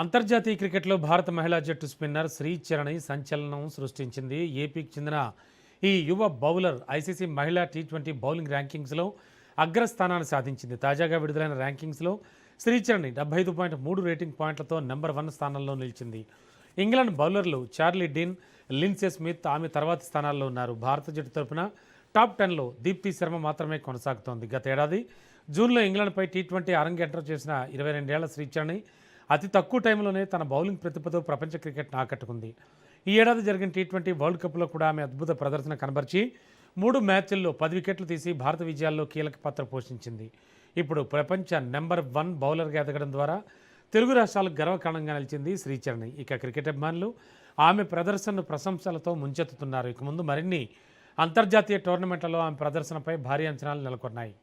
అంతర్జాతీయ క్రికెట్లో భారత మహిళా జట్టు స్పిన్నర్ శ్రీచరణి సంచలనం సృష్టించింది. ఏపీకి చెందిన ఈ యువ బౌలర్ ఐసీసీ మహిళా టీ20 బౌలింగ్ ర్యాంకింగ్స్లో అగ్రస్థానాన్ని సాధించింది. తాజాగా విడుదలైన ర్యాంకింగ్స్లో శ్రీచరణి 75.3 రేటింగ్ పాయింట్లతో నెంబర్ 1 స్థానంలో నిలిచింది. ఇంగ్లాండ్ బౌలర్లు చార్లీ డీన్, లిండ్సే స్మిత్ ఆమె తర్వాతి స్థానాల్లో ఉన్నారు. భారత జట్టు తరపున టాప్ 10లో దీప్తి శర్మ మాత్రమే కొనసాగుతోంది. గత ఏడాది జూన్లో ఇంగ్లాండ్పై టీ20 అరంగేట్రం చేసిన 22 ఏళ్ల శ్రీచరణి అతి తక్కువ టైంలోనే తన బౌలింగ్ ప్రతిభతో ప్రపంచ క్రికెట్ను ఆకట్టుకుంది. ఈ ఏడాది జరిగిన టీ20 వరల్డ్ కప్లో కూడా ఆమె అద్భుత ప్రదర్శన కనబర్చి 3 మ్యాచ్ల్లో 10 వికెట్లు తీసి భారత విజయాల్లో కీలక పాత్ర పోషించింది. ఇప్పుడు ప్రపంచ నెంబర్ 1 బౌలర్గా ఎదగడం ద్వారా తెలుగు రాష్ట్రాలకు గర్వకారణంగా నిలిచింది శ్రీచరణి. ఇక క్రికెట్ అభిమానులు ఆమె ప్రదర్శనను ప్రశంసలతో ముంచెత్తుతున్నారు. ఇక ముందు మరిన్ని అంతర్జాతీయ టోర్నమెంట్లలో ఆమె ప్రదర్శనపై భారీ అంచనాలు నెలకొన్నాయి.